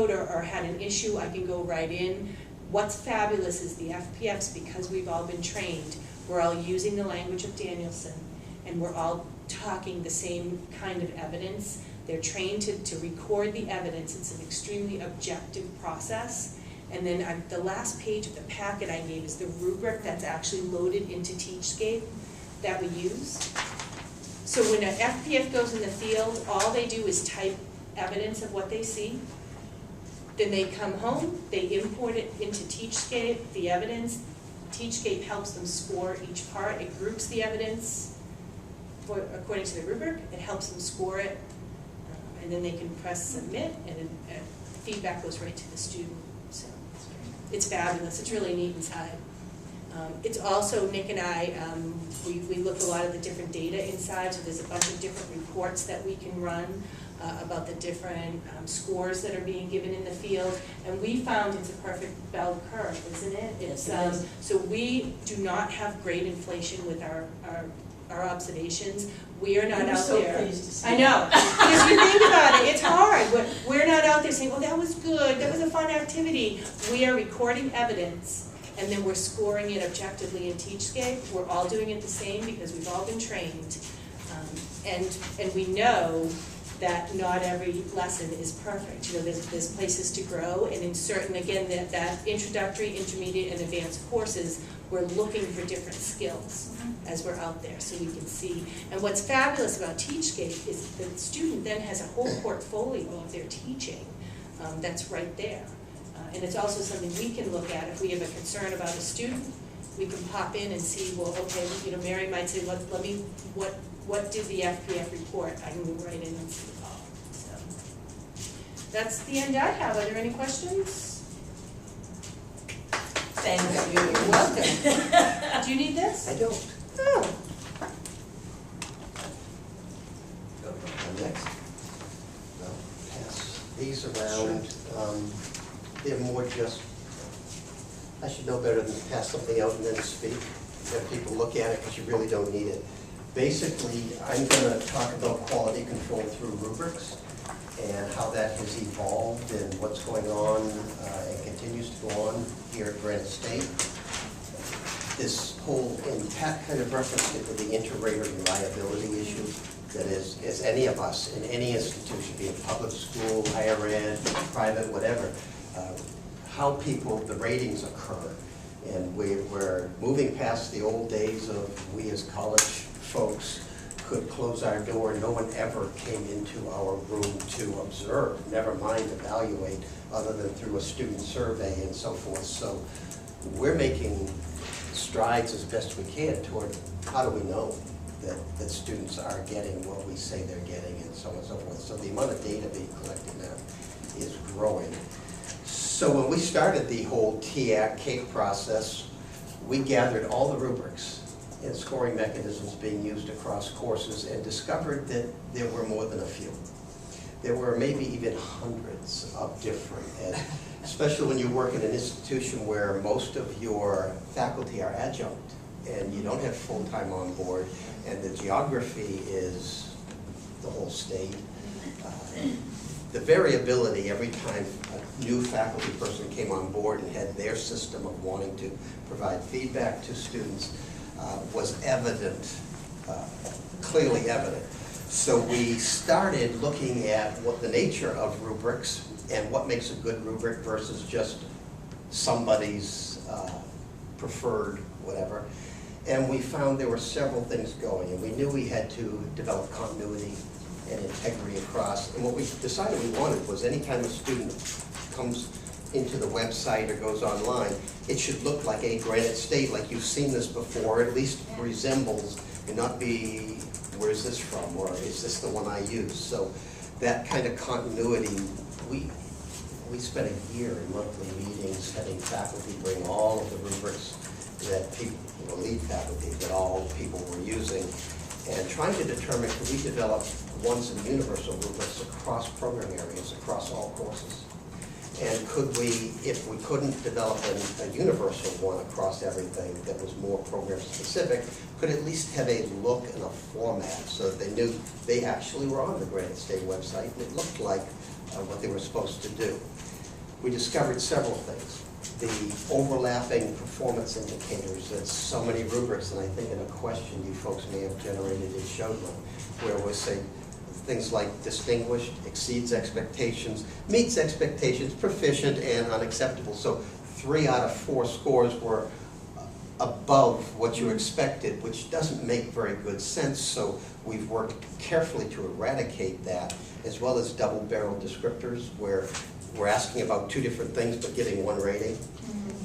code or had an issue, I can go right in. What's fabulous is the FPFs, because we've all been trained, we're all using the language of Danielson, and we're all talking the same kind of evidence. They're trained to record the evidence. It's an extremely objective process. And then the last page of the packet I gave is the rubric that's actually loaded into Teachscape that we use. So when an FPF goes in the field, all they do is type evidence of what they see. Then they come home, they import it into Teachscape, the evidence. Teachscape helps them score each part. It groups the evidence according to the rubric. It helps them score it. And then they can press submit, and feedback goes right to the student. So it's fabulous. It's really neat inside. It's also, Nick and I, we look a lot of the different data inside, so there's a bunch of different reports that we can run about the different scores that are being given in the field, and we found it's a perfect bell curve, isn't it? It's, so we do not have grade inflation with our observations. We are not out so there. Pleased to see I know, because you think about it, it's hard. We're not out there saying, "Well, that was good. That was a fun activity." We are recording evidence, and then we're scoring it objectively in Teachscape. We're all doing it the same because we've all been trained, and we know that not every lesson is perfect. You know, there's places to grow, and in certain, again, that introductory, intermediate, and advanced courses, we're looking for different skills as we're out there, so we can see. And what's fabulous about Teachscape is the student then has a whole portfolio of their teaching that's right there. And it's also something we can look at if we have a concern about a student. We can pop in and see, well, okay, you know, Mary might say, what did the FPF report? I can go right in and see it all. So that's the end I have. Are there any questions? Thank you. You're welcome. Do you need this? I don't. Oh. Next. No, pass these around. They're more just, I should know better than to pass something out and then speak. Let people look at it because you really don't need it. Basically, I'm going to talk about quality control through rubrics and how that has evolved and what's going on and continues to go on here at Granite State. This whole, and Pat kind of referenced it with the inter-rater reliability issue, that is, as any of us in any institution, be it public school, higher ed, private, whatever, how people, the ratings occur. And we're moving past the old days of we as college folks could close our door. No one ever came into our room to observe, never mind evaluate, other than through a student survey and so forth. So we're making strides as best we can toward how do we know that students are getting what we say they're getting and so on and so forth. So the amount of data being collected now is growing. So when we started the whole TAC process, we gathered all the rubrics and scoring mechanisms being used across courses and discovered that there were more than a few. There were maybe even hundreds of different, and especially when you work in an institution where most of your faculty are adjunct and you don't have full-time on board, and the geography is the whole state. The variability every time a new faculty person came on board and had their system of wanting to provide feedback to students was evident, clearly evident. So we started looking at what the nature of rubrics and what makes a good rubric versus just somebody's preferred whatever. And we found there were several things going, and we knew we had to develop continuity and integrity across. And what we decided we wanted was anytime a student comes into the website or goes online, it should look like a Granite State, like you've seen this before, at least resembles, and not be, where's this from, or is this the one I use? So that kind of continuity, we spent a year in monthly meetings having faculty bring all of the rubrics that people, lead faculty, that all people were using, and trying to determine, could we develop once and universal rubrics across program areas, across all courses? And could we, if we couldn't develop a universal one across everything that was more program specific, could at least have a look and a format so that they knew they actually were on the Granite State website and it looked like what they were supposed to do. we discovered several things. The overlapping performance indicators, that's so many rubrics, and I think in a question you folks may have generated, it showed one, where we say things like distinguished, exceeds expectations, meets expectations, proficient, and unacceptable. So 3 out of 4 scores were above what you expected, which doesn't make very good sense, so we've worked carefully to eradicate that, as well as double-barrel descriptors, where we're asking about 2 different things but giving 1 rating.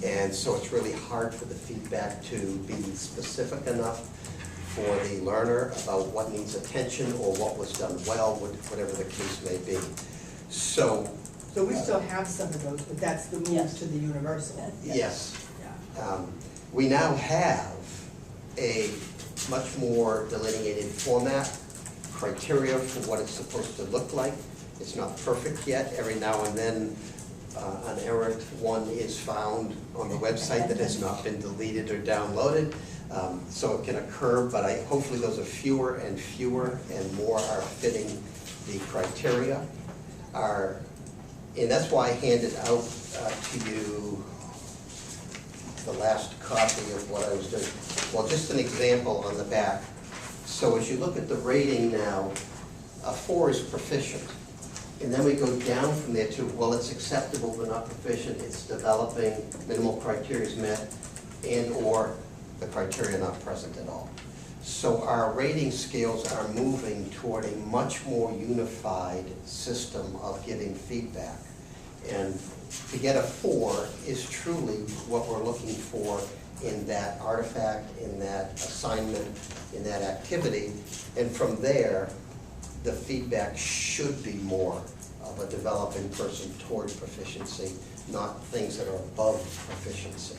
And so it's really hard for the feedback to be specific enough for the learner about what needs attention or what was done well, whatever the case may be. So we still have some of those, but that's the move Yes. to the universal. yes. Yeah. We now have a much more delineated format, criteria for what it's supposed to look like. It's not perfect yet. Every now and then, an errant one is found on the website that has not been deleted or downloaded. So it can occur, but hopefully those are fewer and fewer, and more are fitting the criteria. And that's why I handed out to you the last copy of what I was doing. Well, just an example on the back. So as you look at the rating now, a 4 is proficient. And then we go down from there to, well, it's acceptable but not proficient, it's developing, minimal criteria is met, and or the criteria not present at all. So our rating scales are moving toward a much more unified system of giving feedback. And to get a 4 is truly what we're looking for in that artifact, in that assignment, in that activity. And from there, the feedback should be more of a developing person toward proficiency, not things that are above proficiency.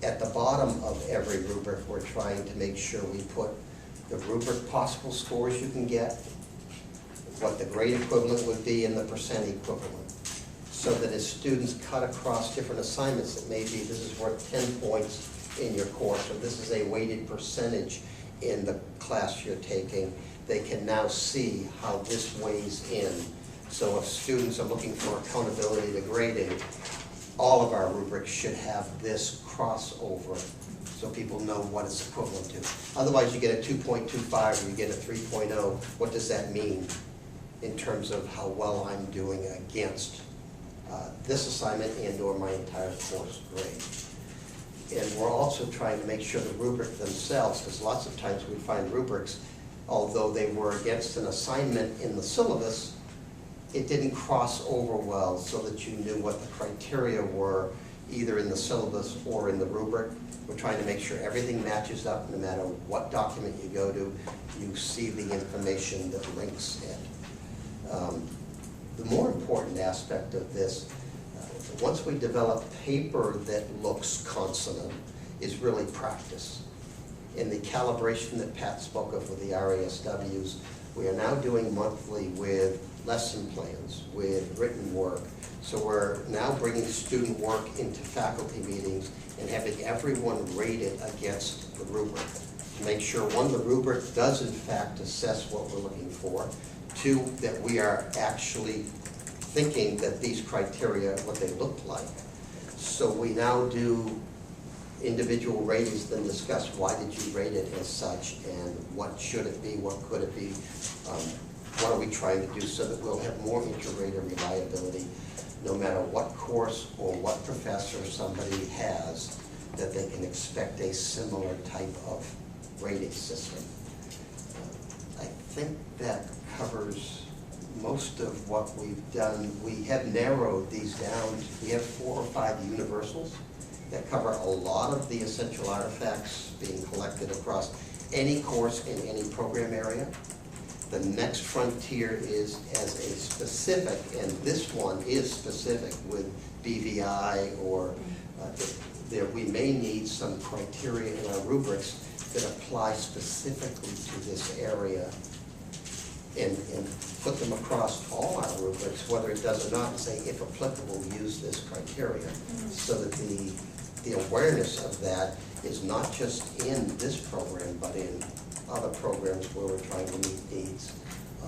At the bottom of every rubric, we're trying to make sure we put the rubric possible scores you can get, what the grade equivalent would be, and the percent equivalent. So that as students cut across different assignments, it may be this is worth 10 points in your course, or this is a weighted percentage in the class you're taking, they can now see how this weighs in. So if students are looking for accountability to grading, all of our rubrics should have this crossover so people know what it's equivalent to. Otherwise, you get a 2.25 or you get a 3.0. What does that mean in terms of how well I'm doing against this assignment and or my entire course grade? And we're also trying to make sure the rubric themselves, because lots of times we find rubrics, although they were against an assignment in the syllabus, it didn't cross over well so that you knew what the criteria were either in the syllabus or in the rubric. We're trying to make sure everything matches up no matter what document you go to, you see the information that links it. The more important aspect of this, once we develop paper that looks consonant, is really practice. In the calibration that Pat spoke of with the RASWs, we are now doing monthly with lesson plans, with written work. So we're now bringing student work into faculty meetings and having everyone rated against the rubric. To make sure, 1, the rubric does in fact assess what we're looking for. 2, that we are actually thinking that these criteria, what they look like. So we now do individual ratings, then discuss why did you rate it as such and what should it be, what could it be, what are we trying to do so that we'll have more inter-rater reliability no matter what course or what professor somebody has, that they can expect a similar type of rating system. I think that covers most of what we've done. We have narrowed these down. We have 4 or 5 universals that cover a lot of the essential artifacts being collected across any course in any program area. The next frontier is as a specific, and this one is specific with BVI, or we may need some criteria in our rubrics that apply specifically to this area, and put them across all our rubrics, whether it does or not, and say, if applicable, use this criteria, so that the awareness of that is not just in this program, but in other programs where we're trying to meet needs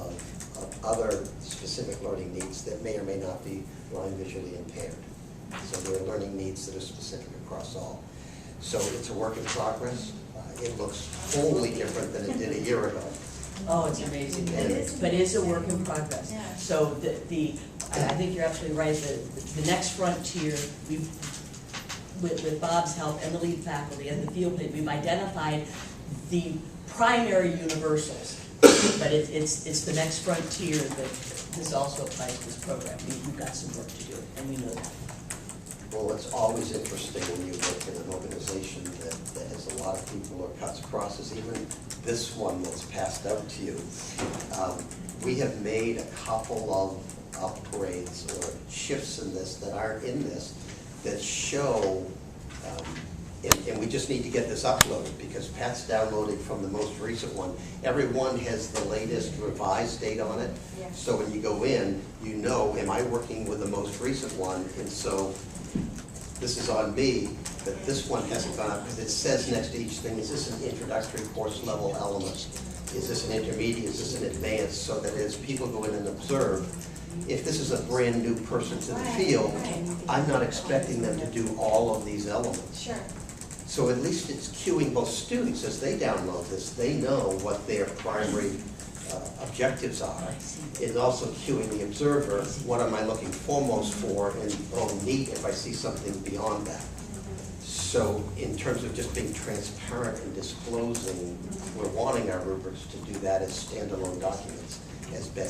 of other specific learning needs that may or may not be blind visually impaired. So there are learning needs that are specific across all. So it's a work in progress. It looks wholly different than it did a year ago. Oh, it's amazing. It is. But it is a work in progress. Yeah. So I think you're absolutely right, the next frontier, with Bob's help and the lead faculty and the field lead, we've identified the primary universals. But it's the next frontier that this also applies to this program. We've got some work to do, and we know that. Well, it's always interesting when you look at an organization that has a lot of people or cuts across, as even this one that's passed out to you. We have made a couple of upgrades or shifts in this that aren't in this that show, and we just need to get this uploaded because Pat's downloaded from the most recent one. Every one has the latest revised date on it. Yeah. So when you go in, you know, am I working with the most recent one? And so this is on me, but this one hasn't gone up because it says next to each thing, is this an introductory course level element? Is this an intermediate? Is this an advanced? So that as people go in and observe, if this is a brand new person to the field, I'm not expecting them to do all of these elements. Sure. So at least it's cueing both students as they download this, they know what their primary objectives are. It's also cueing the observer, what am I looking foremost for, and oh neat if I see something beyond that. So in terms of just being transparent and disclosing, we're wanting our rubrics to do that as standalone documents as best